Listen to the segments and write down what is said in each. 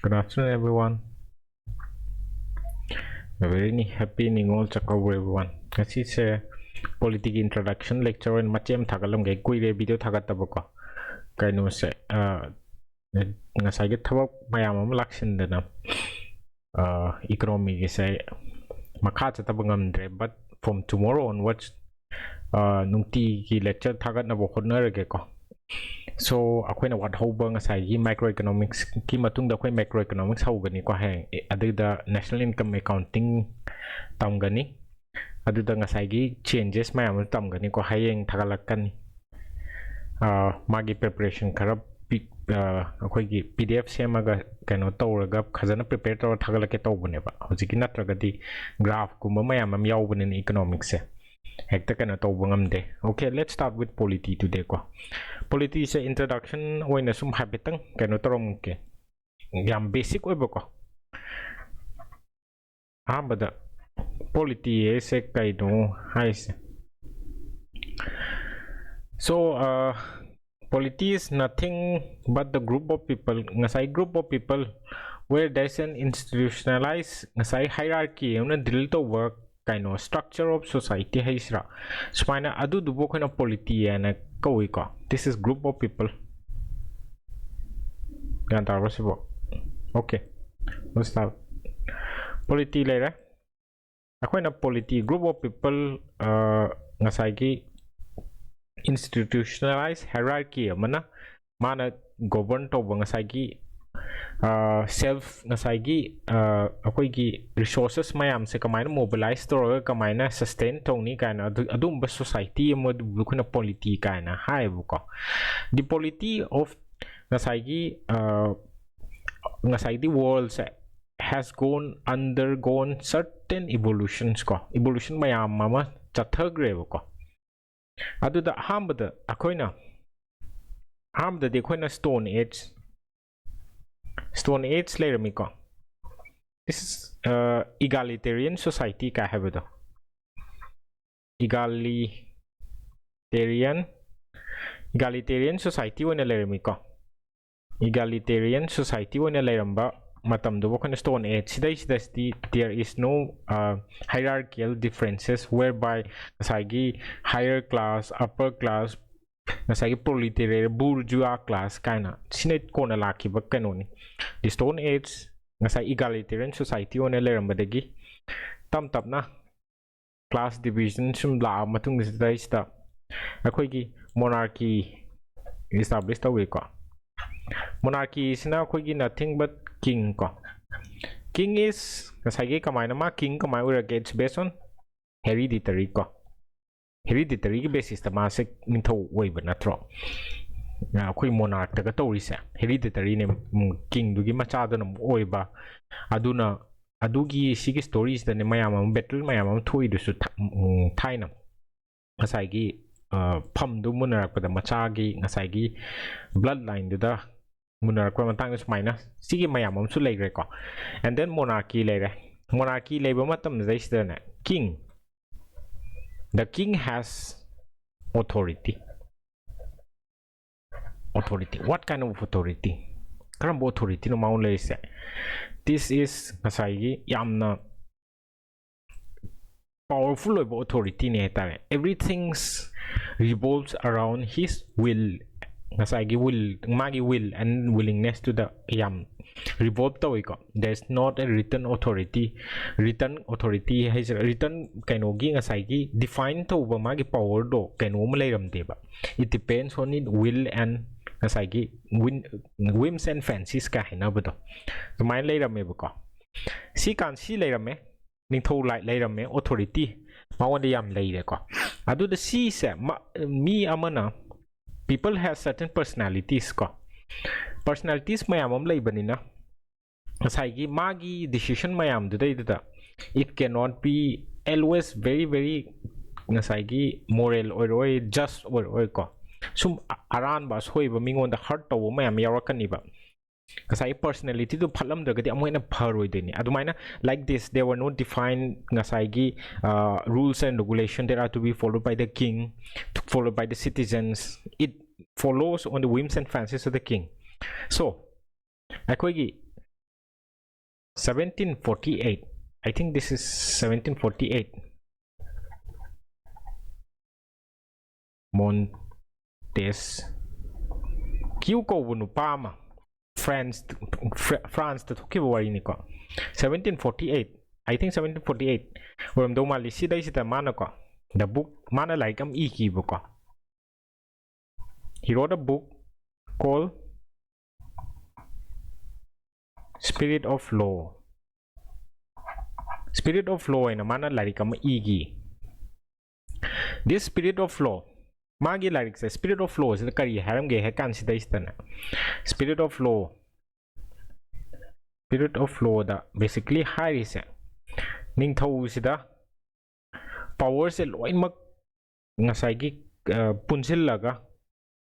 Good afternoon, everyone. A very happy Ningol Chakra, everyone. This is a political introduction lecture in Machem Tagalam Gay video Tagataboko. Kaino say, Nasai Tabak Mayam Laxin the economy say Makata Tabangam Dre, but from tomorrow onwards, Nunti lecture Tagat Nabokona Geko. So akwai na wat hauba ngasai gi microeconomics ki matung da akwai macroeconomics haugani ko hang aduda national income accounting tamgani aduda ngasai gi changes mayam tamgani ko hayeng thagalakani magi preparation khara akwai gi pdf semaga kano tawraga khazana prepare taw thagalake tawbune ba hojiki natragadi graph kumba mayam am yawbune ni economics se hekta kana tawba ngamde. Okay, let's start with polity today ko. Polity is introduction oina sum habitang kano torom ke yam basic oiba ko bada polity is a kaino haise. So polity is nothing but the group of people ngasai group of people where there's an institutionalized ngasai hierarchy una drill to work kaino structure of society haisra spina adu dubo kana polity and ko this is group of people okay let's start polity later akoina polity group of people ngasai gi institutionalized hierarchy mana govern to ngasai gi self ngasai gi akoi gi resources mayam se kamaina mobilize to kamaina sustain tongni kana adum society mo bukuna polity kana hai buko the polity of ngasai gi ngasai the world has undergone certain evolutions ko evolution mayam mama chathagre buko aduda hambada akoina hambada de koina stone age later miko this is egalitarian society ka have the egalitarian society when later miko egalitarian society when later matam do kan stone age there is no hierarchical differences whereby sagi higher class upper class nasagi proletariat bourgeois class kind sinet kona laki ba kanoni the stone age ngasai egalitarian society on lerambadagi tam na class division sum la matung da akhoi gi monarchy established awe ko monarchy is now akhoi gi nothing but king ko king is ngasai gi kamaina ma king kamai ura gets based on hereditary ko hereditary basis ta ma se nintho oiba natro akhoi monarch ta to ri se hereditary ne king du gi macha da nam oiba aduna adugi sigi stories da ne mayam battle mayam thoi du su thaina ngasai gi pham du munarak da macha gi ngasai gi bloodline du da munarak pa matang sumaina sigi mayam su leire ko and then monarchy leire matam zais da ne king. The king has authority. What kind of authority? Karam authority no maun le se. This is ngasai yamna powerful authority ne tare. Everything revolves around his will. Ngasai will magi will and willingness to the yam revolve to iko. There's not a written authority has written kainogi ngasai gi define to ba magi power do kaino malairam deba. It depends on it will and ngasai gi whims and fancies ka hina bado so mai lairam me ko si kan si lairam me ning tho lai lairam me authority ma won yam laire ko adu the si se mi amana people have certain personalities ko personalities mayam laibani na ngasai gi magi decision mayam du dai da it cannot be always very ngasai gi moral or just or ko sum aran ba soi ba mingon da heart to mayam yarakani ba ngasai personality du phalam da gadi amoina pharoi deni adumaina like this there were no defined ngasai gi rules and regulation that are to be followed by the king followed by the citizens. It follows on the whims and fancies of the king. So akhoi gi 1748. I think this is 1748. Montesquieu ko nupa ama France ta thokiba wari ni ko 1748. I think 1748 oram do mali sidai sita mana ko the book mana like am iki book ko he wrote a book called Spirit of Law. Spirit of Law ina mana like am iki. This Spirit of Law magi like say Spirit of Law is the kari haram ge hekan sidai sita Spirit of Law da basically hari se ning thau sida power se loin mak ngasai gi punsil laga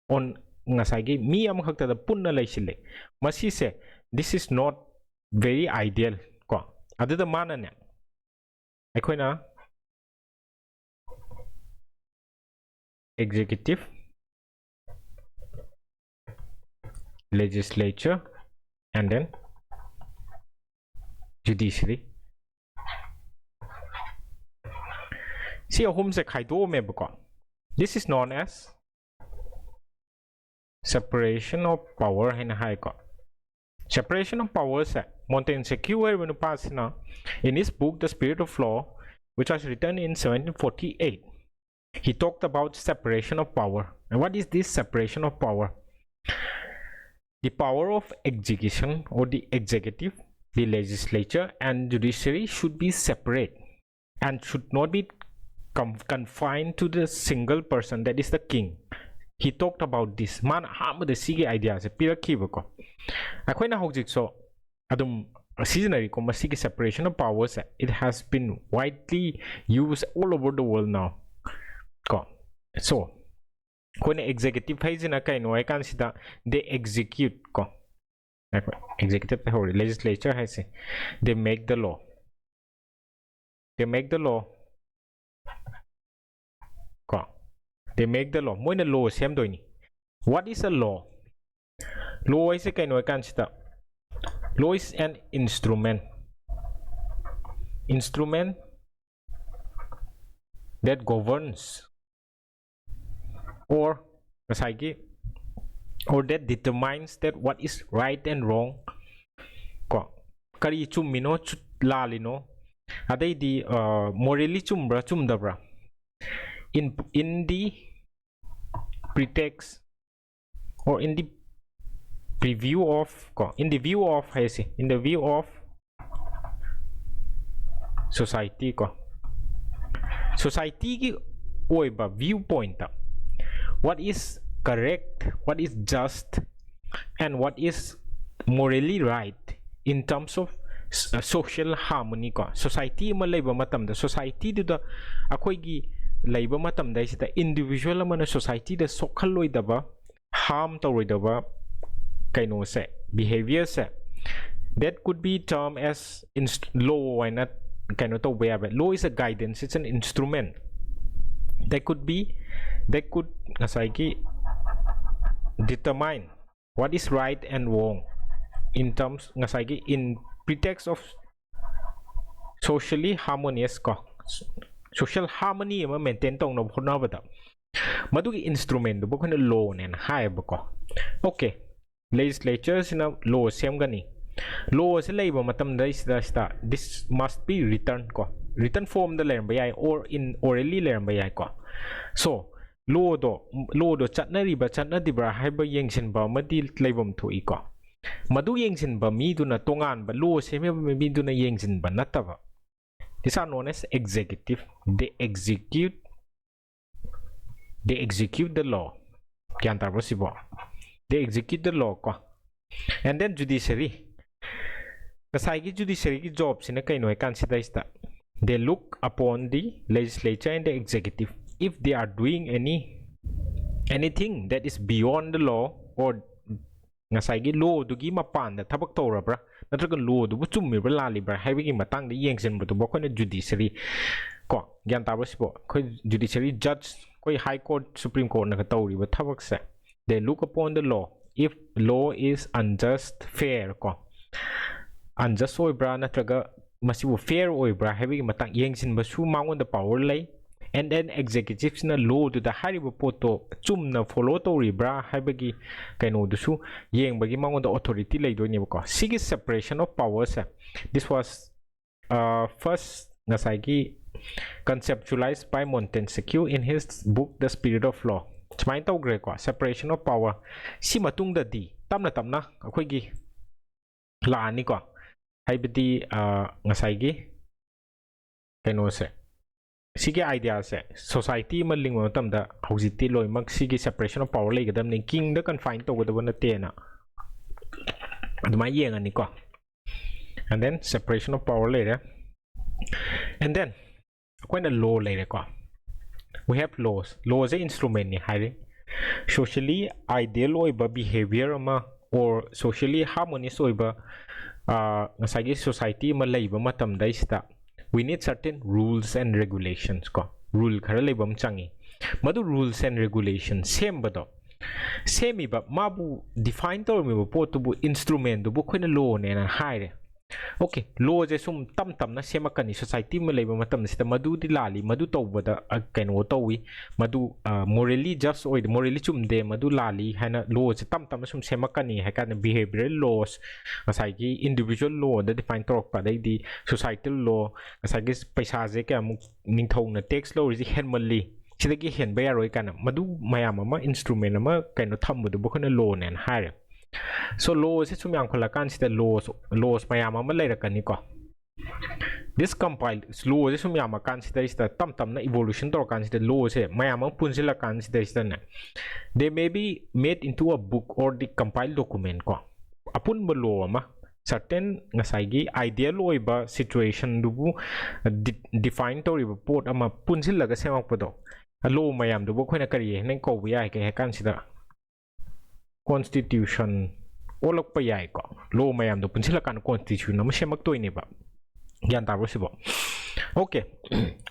on ngasai gi mi am khakta da punna laisile masi se this is not very ideal ko adu da mana ne aikoina executive legislature and then judiciary see ahum se khaido me bako this is known as separation of power in high court. Separation of powers Montesquieu when passina in his book The Spirit of Law, which was written in 1748, he talked about separation of power. And what is this separation of power? The power of execution or the executive, the legislature and judiciary should be separate and should not be confined to the single person, that is the king. He talked about this man ham the sige idea se pirakhiba ko akoina hojik so adum seasonary ko masigi separation of powers it has been widely used all over the world now ko so kone executive haizina kaino I can see that they execute ko executive or legislature has they make the law ko they make the law moina law sem doini what is a law is a kind of concept law is an instrument that governs or that determines that what is right and wrong ko kari chumino lalino adai di morally chumbra chumdabra in the pretext or in the view of society ko society ki oiba viewpoint what is correct, what is just and what is morally right in terms of social harmony ko society ma leiba matamda society du da akoi gi leiba matamda isita individual amana society da sokhalloidaba harm tawroidaba kaino se behavior se that could be termed as law. Why not kaino to be law is a guidance, it's an instrument that could determine what is right and wrong in terms in pretext of socially harmonious ko social harmony ma maintain tong no phona bata madugi instrument bu khone law nen hai ba ko okay legislature sina law sem gani law se leiba matam dai sida this must be written ko written form da lerm bayai or in orally lerm bayai ko so law do chatnari ba chatnadi bra hai ba yengsin ba madi leibam thui ko madu yengsin ba mi du na tongan ba law se me mi du na yengsin ba nataba. These are known as executive. They execute the law. They execute the law ko. And then judiciary. Kasai judiciary ki jobs in a consider that they look upon the legislature and the executive if they are doing anything that is beyond the law or ngasai law dugi mapan da thabak tawrabra natraga law du chummi bra lali bra haibigi matang da yengsen bu ko ne judiciary ko gyan ta basibo ko judiciary judge ko high court supreme court na ka tawri ba thabak se they look upon the law if law is unjust fair ko unjust oibra natraga masibu fair oibra habigi matang yengsin basu mangon the power lay and then executives na law to the haribo poto chumna follow to ribra habigi kaino dusu yengbagi mangon the authority lay do ni ko sigi separation of powers this was first ngasai conceptualized by Montesquieu in his book The Spirit of Law chmain tawgre ko separation of power si matung da di tamna tamna akhoi gi la ani ko haibidi ngasai gi kaino se sigi idea se society ma lingwa tam da hojiti loi mak sigi separation of power legadam ni king da confine to godaba na te na aduma yeng ani ko and then separation of power later and then akoina law later ko we have laws are instrument ni hari socially ideal oiba behavior ama or socially harmonious oiba ngasagi society ma leiba matam da ista we need certain rules and regulations ko rule khara leibam changi madu rules and regulations same bado same ba mabu define to me pot bu instrument bu khoina law ne na haire okay law je sum tam tam na sema kani society ma leiba matam sita madu di lali madu tawbada kaino tawi madu morally just or morally chumde madu lali hana law je tam tam sum sema kani ha kan behavioral laws asai gi individual law da define torok pa dai di societal law asai gi paisa je ka mu ningthong na tax law ri henmali sidagi hen ba yaroi kana madu mayam ama instrument ama kaino thambu bu khona law nen hare so laws is sumyang khola kan sida laws mayam ama leirakani ko this compiled laws is sumyam kan sida is tam tam na evolution tor kan sida laws e mayam punjila kan sida is na they may be made into a book or the compiled document ko apun ba law ama certain ngasai gi ideal oiba situation dubu define tori report ama punjila ga semak podo law mayam dubu khoina kari nang ko ya ke kan sida constitution olok pa yai ko law mayam do punchila kan constitution nam semak toy ne ba gyan ta sibo okay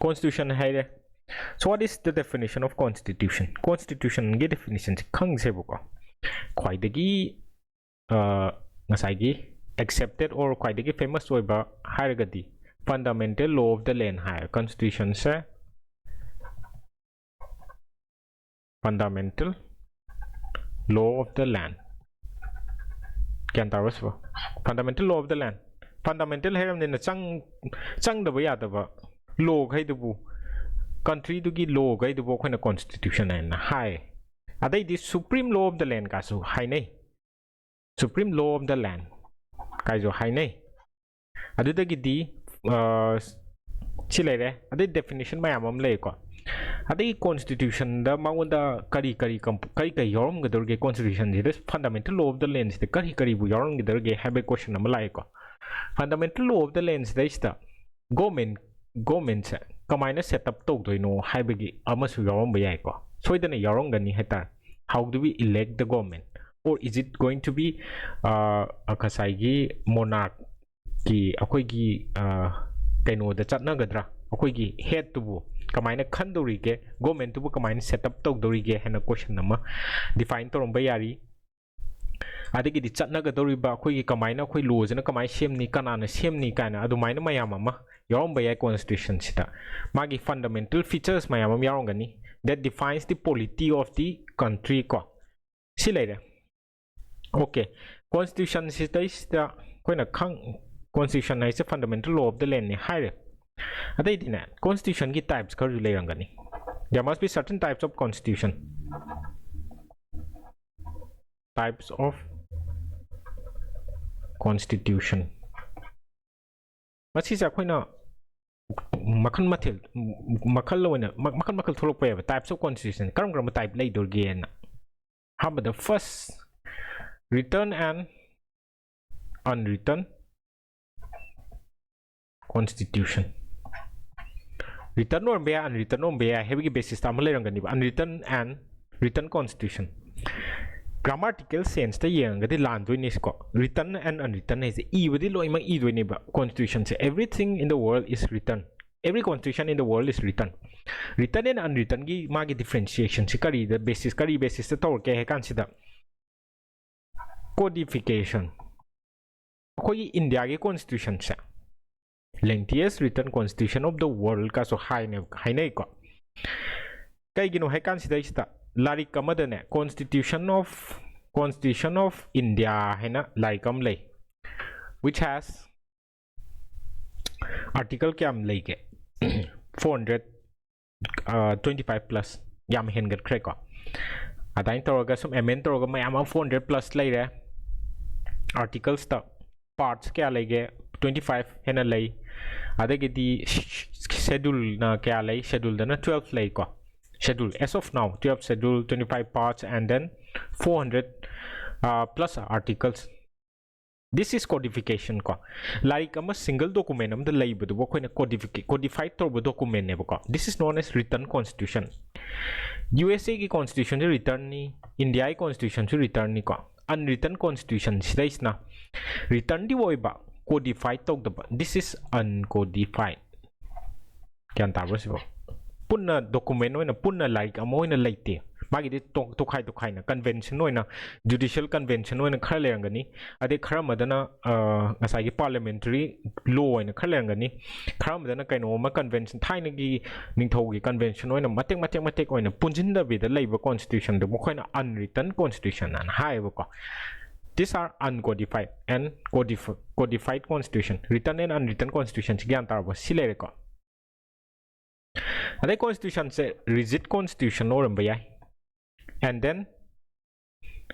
constitution haire so what is the definition of constitution ge definition khang sebo ko khwaidagi ngasai gi accepted or khwaidagi famous oiba hairagadi fundamental law of the land hair constitution se fundamental law of the land kyan taros ba fundamental law of the land fundamental heram ne chang da ba ya da ba law gai du bu country du gi law gai du bo khona constitution na hai adai di supreme law of the land ka su hai nei supreme law of the land kai jo hai nei adu da gi di chi lai re adai definition ma yamam le ko adai constitution da maunda kari yorom gadorge constitution is fundamental law of the land the kari bu yorom gadorge have a question am lai ko fundamental law of the land is the government se kamaina set up to doino haibagi amasu yorom ba yai ko soidana yorom gani heta how do we elect the government or is it going to be akasai gi monarch ki akoi gi kaino da chatna gadra akoi gi head to bu kamaina khandorige government tu kamaina setup tawdorige hena question nama define torom bayari adigi di chatna ga doriba khoi gi kamaina khoi laws na kamai semni kanana semni kana adumaina mayam ama yarom bayai constitution sita magi fundamental features mayam yarom gani that defines the polity of the country ko silai okay constitution sita is the koina khang constitution is a fundamental law of the land ni haire adai dina constitution ki types kar leirangani there must be certain types of constitution masi sa khoina makhan tholok pa types of constitution karam type lei dorge na haba the first written and unwritten constitution written or be unwritten or be heavy basis tamalangani unwritten and written constitution grammatical sense the yang the land doinis ko written and unwritten is e loi mang e doini ba constitution say everything in the world is written every constitution in the world is written and unwritten gi magi differentiation si kari the basis the tor ke kan sida codification ꯑꯩꯈꯣꯏꯒꯤ ꯏꯟꯗꯤꯌꯥꯒꯤ ꯀꯣꯟꯁꯇꯤꯇ꯭ꯌꯨꯁꯟꯁꯦ lengthiest written constitution of the world ꯀꯥꯁꯨ ꯍꯥꯏꯅꯩꯀꯣ ꯀꯩꯒꯤꯅꯣ ꯍꯥꯏ ꯀꯥꯟꯁꯤꯗꯩꯁꯤꯗ ꯂꯥꯏꯔꯤꯛ ꯑꯃꯗꯅꯦ constitution of India ꯍꯥꯏꯅ ꯂꯥꯏꯔꯤꯛ ꯑꯃ ꯂꯩ which has article ꯀꯌꯥꯝ ꯂꯩꯒꯦ 425 plus ꯌꯥꯝ ꯍꯦꯟꯒꯠꯈ꯭ꯔꯦꯀꯣ ꯑꯗꯥꯏꯅ ꯇꯧꯔꯒ ꯁꯨꯝ amend ꯇꯧꯔꯒ ꯃꯌꯥꯝ ꯑꯃ 400 plus ꯂꯩꯔꯦ articlesꯇ parts kya lege 25 hena lay adagidi schedule na kya lay schedule dana 12 lay ko schedule as of now 12 schedule 25 parts and then 400 plus articles. This is codification ko like a single document am the lay bu ko na codified to document ne ko this is known as written constitution. USA ki constitution je written ni India ki constitution je written ni ko unwritten constitution sidaisna na written di oiba codified tawdaba this is uncodified kyan tabro sibo punna document oina punna like amo oina leite magi di tokhai na convention oina judicial convention oina khara lerangani ade khara madana ngasai gi parliamentary law oina khara lerangani khara madana kaino ma convention thaina gi ningthau gi convention oina matek oina punjinda bi da leiba constitution de mokhoina unwritten constitution an haiba ko. These are uncodified and codified constitution. Written and unwritten constitution gyan tarbo silere ko. Ade constitution se rigid constitution oramba yai. And then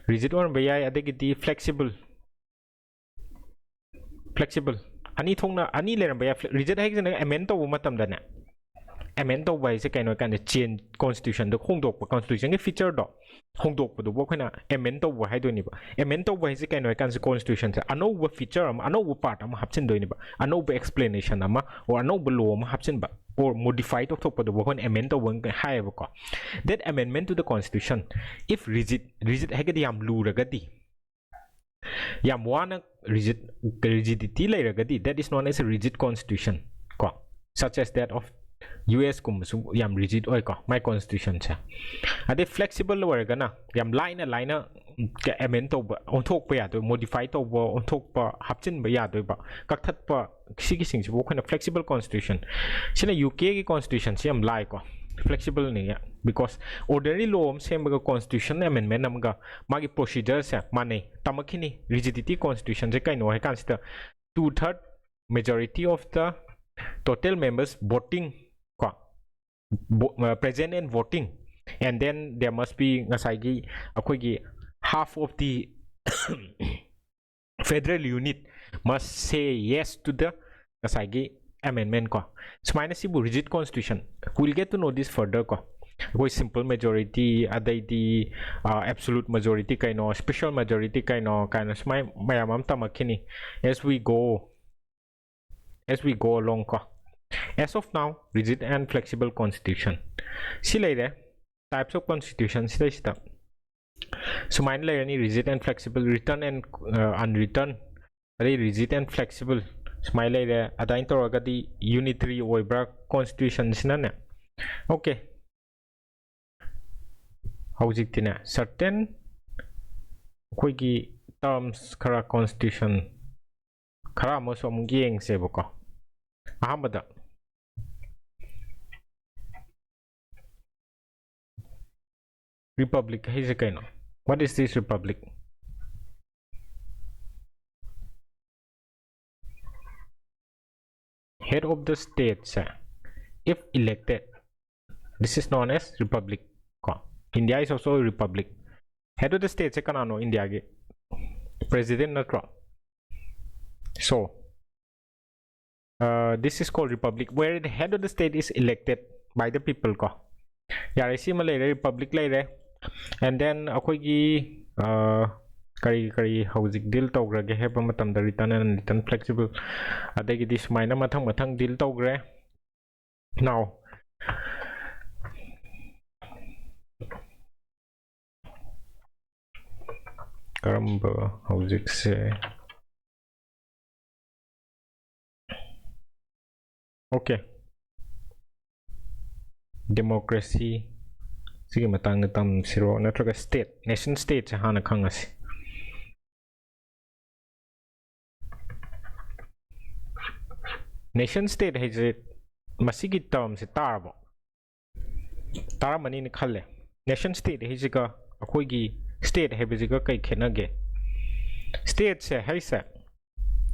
rigid oramba yai ade gidi flexible. Ani thongna ani leramba yai rigid hai jana amend to matam dana. Amend to bai se kaino kan change constitution do khongdok constitution ge feature do hongdok bu bo khina amend to hai do ni ba amend to hai se kaino kan constitution se anova feature am anova part am hapchin do ni ba anova explanation ama or anova law am hapchin ba or modified to thok bu kon amend to won hai ba ko that amendment to the constitution if rigid hai ga yam lu raga di yam wana rigidity lai raga di that is known as a rigid constitution ko such as that of US kumsu yam rigid oi ko my constitution cha ade flexible warga na yam line ke amend to ba on thok pa ya do modify to ba on thok pa hapchin ba ya do ba kakthat pa sigi sing bo khana flexible constitution sina UK ki constitution yam lai ko flexible ne ya because ordinary law same ba constitution amendment namga magi procedure sa mane tamakhini rigidity constitution je kaino hai kan sta 2/3 majority of the total members voting present and voting and then there must be ngasai gi half of the federal unit must say yes to the ngasai gi amendment ko smaina sibu rigid constitution we'll get to know this further ko koi simple majority adai di absolute majority kaino special majority kaino smai mayamam tamakini as we go along ko. As of now, rigid and flexible constitution. See later, types of constitution. So mine layer any rigid and flexible, written and unwritten. Rigid and flexible. Smile later, adain to agadi unitary oibra constitution sinana. Okay. How's it tina? Certain quickie terms kara constitution. Kara mo som gieng seboko. Ahamada. Republic is a kind of what is this republic? Head of the states if elected this is known as republic. India is also a republic. Head of the states kanano India ge president natro so this is called republic where the head of the state is elected by the people ko yare si malay republic lay and then akhoi gi kari hauzik deal tawgrage heba matam da return and return flexible adagi this maina mathang deal tawgre now karamba hauzik se okay democracy sige matang tam siro natraga state nation state hana khangasi nation state haise masigi term se tarbo taramani ni khalle nation state haise ka akoi gi state haise ka kai khenage state se haise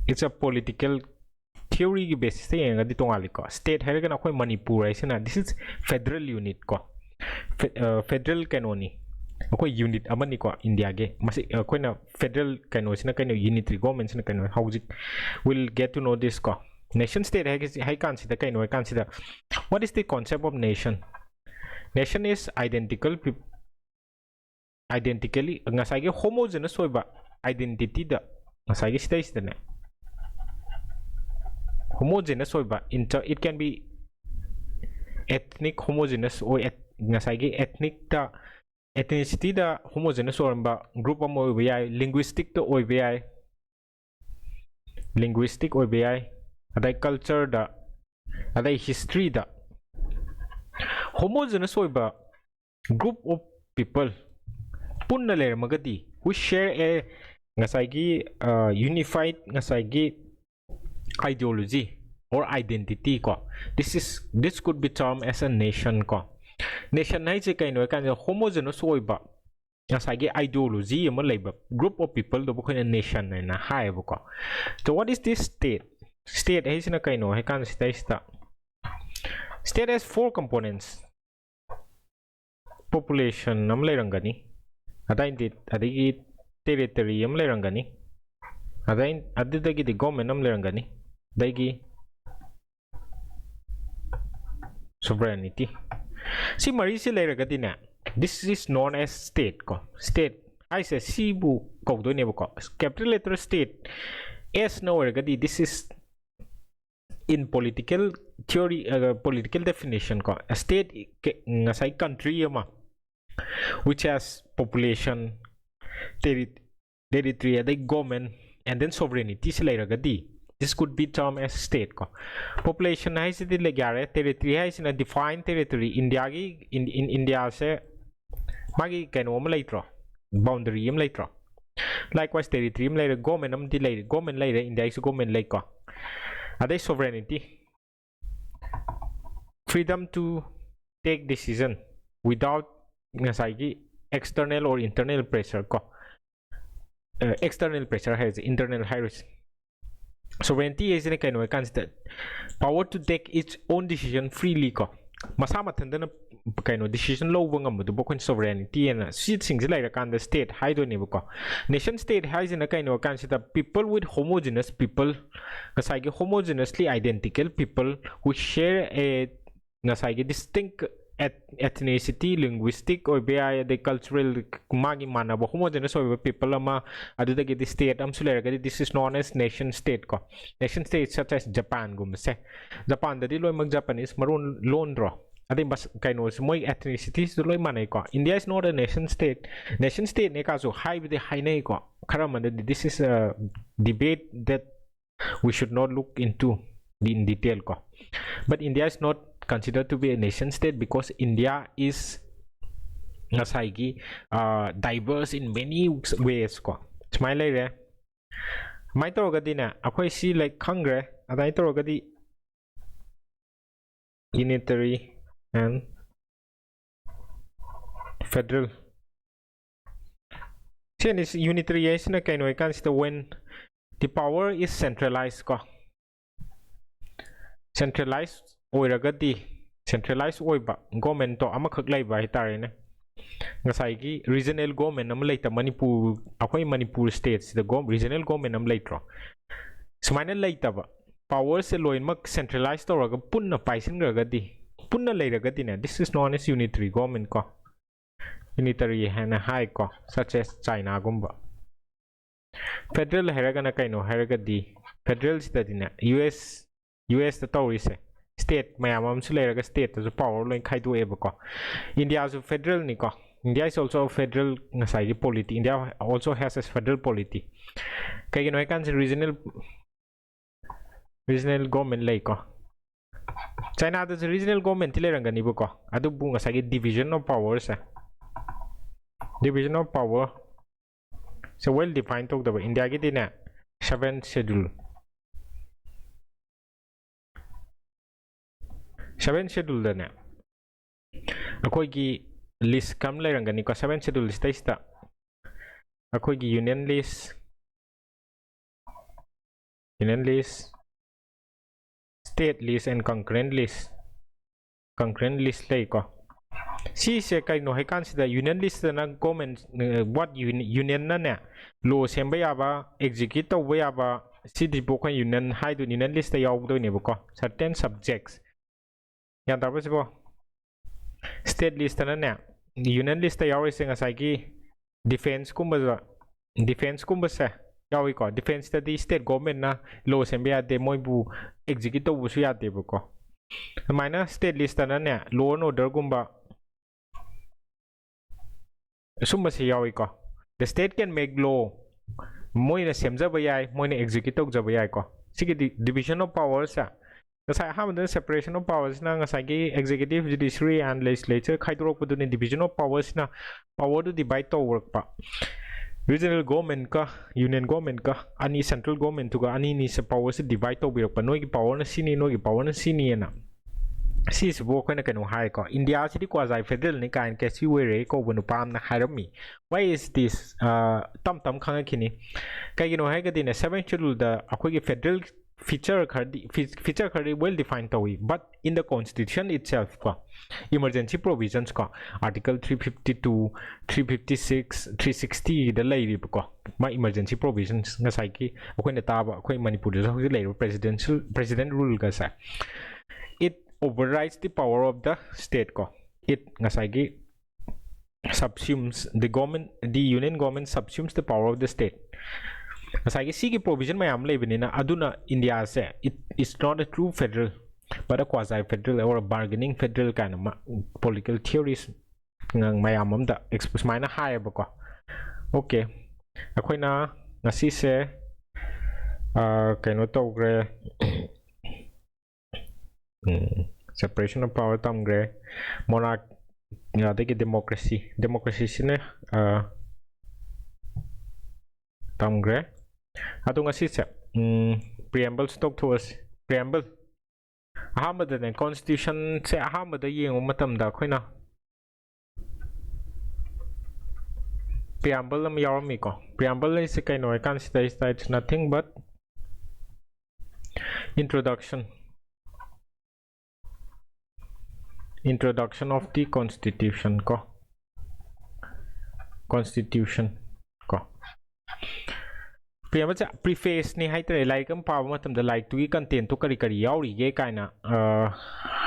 it's a political theory gi basis te nga di tongali ko state haire kana akoi manipur haise na this is federal unit ko federal kanoni akoi unit amani ko india ge masi akoi na federal kano sina kano unitary government sina kano hauji will get to know this ko nation state hai consider kano consider what is the concept of nation nation is identically ngasai ge homogeneous oiba identity da ngasai ge state da ne homogeneous oiba it can be ethnic homogeneous or ngasai ge ethnic da ethnicity da homogeneous oramba group am oiba yai linguistic da oiba yai linguistic oiba yai adai culture da adai history da homogeneous oiba group of people punna lermagadi who share a ngasai gi unified ngasai gi ideology or identity ko this could be termed as a nation ko nation hai che kaino kan homogeneous oiba ngasai gi ideology am leiba group of people do ko nation na hai ko so what is this state hai sina kaino hai kan state has four components population nam lerangani adagi territory am lerangani adagi the government am lerangani dagi sovereignty si mari si leragadi na this is known as state ko state I say si bu ko do ne ko capital letter state s no ergadi this is in political theory political definition ko a state ngasai country ama which has population territory the government and then sovereignty si leragadi this could be termed as state ko population hai si le gare territory hai sina defined territory india gi in india se magi kano am leitro boundary am leitro likewise territory am leitro government am di leitro government leitro india is government lei ko adai sovereignty freedom to take decision without ngasai gi external or internal pressure ko external pressure has internal hierarchy sovereignty is in a kind of consider power to take its own decision freely ko masa mathandana kind of decision lo wangam du bokon sovereignty and seat things like the state hai do ne ko nation state has in a kind of consider people with homogeneous people ngasai ge homogeneously identical people who share a ngasai ge distinct ethnicity linguistic or be the cultural magi manaba homogeneous or people ama adudagi the state am sulera this is known as nation state ko nation states such as japan gum se japan da loi mag japanese marun lon ro adi bas kaino moi ethnicities loi manai ko india is not a nation state ne ka so high with the high nei ko kharam this is a debate that we should not look into in detail ko but india is not considered to be a nation state because India is ngasai diverse in many ways ko smile re mai to gadi na akoi si like khangre adai to gadi unitary and federal sen is unitary is na kaino kan sta when the power is centralized ko centralized oiragadi centralized oiba government to amakhak laiba hitare ne ngasai gi regional government am leita manipur akoi manipur state the regional government am leitro sumaina leita ba power se loimak centralized toraga punna paisin ragadi punna leiragadi ne this is known as unitary government ko unitary hana high ko such as china gumba federal heragana kaino heragadi federal stadina us the tawise state mayam am su leraga state to power loin khaidu eba ko india is federal ni ko india is also a federal ngasai polity india also has a federal polity kai no kan regional government lai ko china the regional government leranga ni ko adu bu ngasai division of powers division of power so well defined to the india gi dina 7th schedule 7 schedule da ne akoi gi list kam lairangani ko 7 schedule list ista akoi gi union list state list and concurrent list lay ko si se kai no hekan sida union list na government what union na ne law semba ya ba execute to ya ba si di bo kan union hai du union list yaw do ne ko certain subjects ya ta ba bo state list na ne union list yaw ise nga sai ki defense kumba sa yawi ko defense ta di state government na law semba ya de moi bu execute to bu su ya de ko maina state list na ne law and order gumba sumba se yawi ko the state can make law moina semja ba yai moina execute to ja ba yai ko sigi division of powers sa ngasai ha separation of powers na ngasai gi executive judiciary and legislature khaidorok pu ne division of powers na power to divide to work pa regional government ka union government ka ani central government to ka ani ni se power se divide to bi pa noi gi power na sini noi gi power na sini na si se bo khona kanu hai ko india city quasi federal ni kan ke si we re ko bunu pam na harami why is this tam khang khini kai gi no hai ga din 7 schedule da akoi gi federal feature khari well defined tawi but in the constitution itself ko emergency provisions ko article 352 356 360 da lai ri ko ma emergency provisions nga sai ki akoi na ta ba akoi manipur da ho lai president rule ga sa it overrides the power of the state ko it nga sai ki subsumes the union government subsumes the power of the state asagi sigi provision mayam lebenina aduna india se it is not a true federal but a quasi federal or a bargaining federal kind of political theories ngang mayam amda expose maina high ba ko okay akoina ngasi se kaino togre separation of power tamgre monarch de democracy sine tamgre atu ngasi se preamble stock to us preamble ahamada ne constitution se ahamada yengu matam da khoina preamble am yarami ko preamble is kaino I can say it's nothing but introduction of the constitution ko preamble cha preface ni hai tare like am pa matam da like to content to kari yauri ge kaina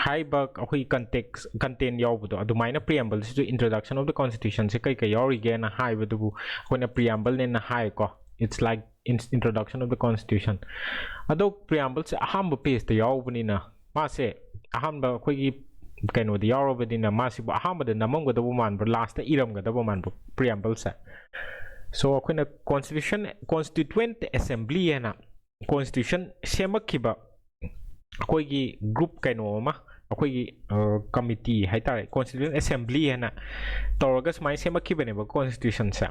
hai ba akoi content yaw bu do adumaina preamble si introduction of the constitution se kai yauri ge na hai bu du kona preamble ne na hai ko it's like introduction of the constitution ado preamble se aham page te yaw bu ni na ma se aham ba akoi gi kaino di yaw bu ni na ma si ba aham da namam ga da bu man bu last ta iram ga da bu man bu preamble se so akoina constituent assembly na constitution semakhiba akoi gi group kaino ma akoi gi committee haitare constituent assembly na toroga smai semakhiba ne ba constitution sa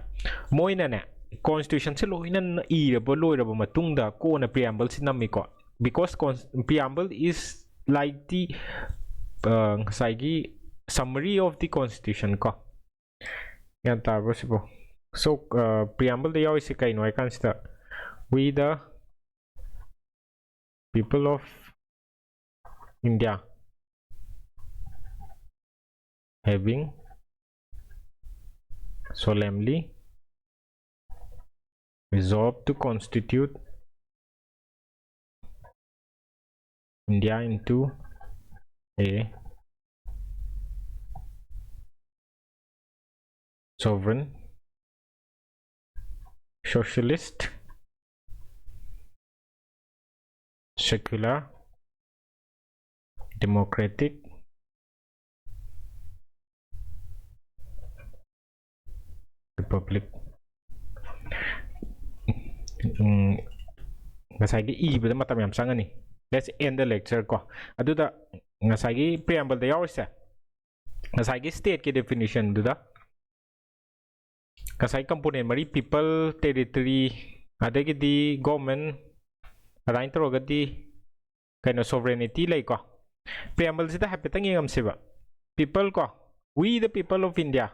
moina ne constitution se loina iraba loiraba matungda ko na preamble sinami ko because preamble is like the saigi summary of the constitution ko yan tarbo sibo so preamble de yaw is kai no I can start we the people of India having solemnly resolved to constitute India into a sovereign socialist secular democratic republic ngasai gi e bada matam yam sangani let's end the lecture ko aduda ngasai gi preamble da yawse ngasai gi state ki definition duda ngasai component mari people territory adagi di government rain torogadi kaino sovereignty lai ko preamble sida hapetang yamsiba people ko we the people of India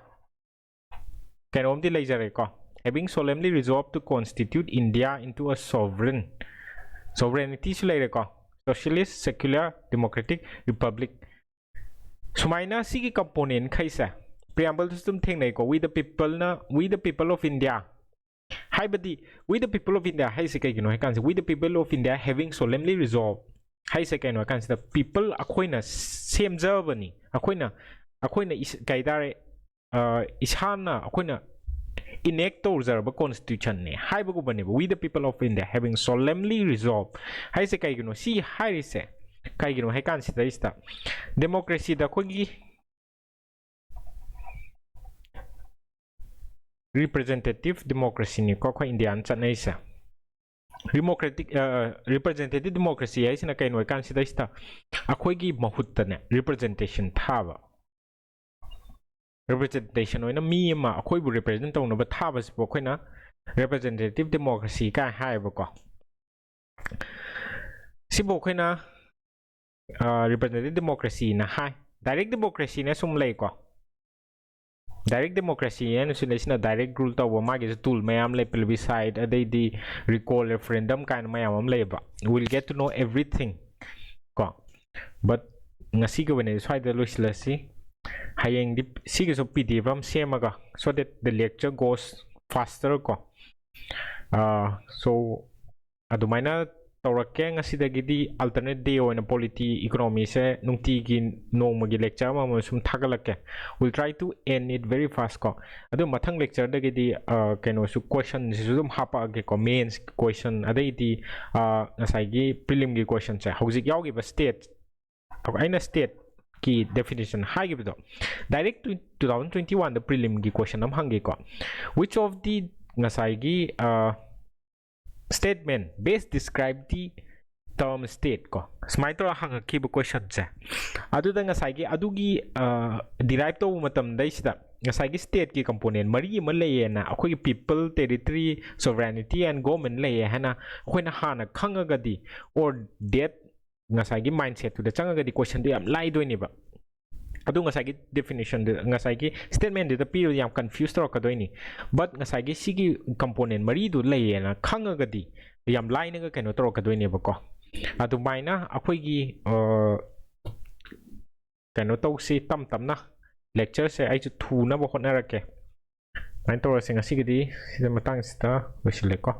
kainom di leijare ko having solemnly resolved to constitute India into a sovereignty su leire ko socialist secular democratic republic sumaina sigi component khaisa preamble system thengnai ko we the people of India haibadi we the people of India hai se kai gino hai kan we the people of India having solemnly resolved hai se kai no kan the people akoina semjabani akoina kai dare isana akoina enact tawzarba constitution ne haibagu bane we the people of India having solemnly resolved hai se kai gino si hai se kai gino hai kan sida ista democracy da kogi representative democracy ni ko Indian chanai sa democratic representative democracy hai sina kai no kan sida ista akogi mahutta ne representation thaba representation oina mi ma akoi bu represent tawna ba thaba sibo koina representative democracy ka hai ba ko sibo koina representative democracy na hai direct democracy ne sum lei ko direct democracy and sina direct rule taw ma ge tool mayam le plebiscite adai di recall referendum kind mayam le ba we'll get to know everything ko but ngasi ko bene swai da loislasi hayeng di sige so pdf am semaga so that the lecture goes faster ko so adumaina tawrake ngasidagidi alternate day oina polity economy se nungti gi nongmagi lecture ma sum thagalake we'll try to end it very fast ko adu mathang lecture dagidi keno su question su dum hapa ge ko mains question adai di ngasai gi prelim gi question se hojik yawgi ba state aina state ki definition hai gi bido direct to 2021 the prelim gi question am hangi ko which of the ngasai gi statement best describe the term state ko smaito hang ki bu question che adu da ngasai gi adu gi derive to matam dai sida ngasai gi state ki component mari ma leye na akoi people territory sovereignty and government leye hana akoi na hana khanga ga di or that ngasai gi mindset to da changa ga di question di am lai doi ni ba adu ngasai gi definition de ngasai gi statement de da pi yam confused ro ka doi ni but ngasai gi sigi component mari du leye na khanga ga di yam lai na ga keno tro ka doi ni ba ko adu maina akoi gi keno to si tam na lecture se ai chu thu na ba hot na ra ke main to ra se ngasi gi di sida matang sta loisile ko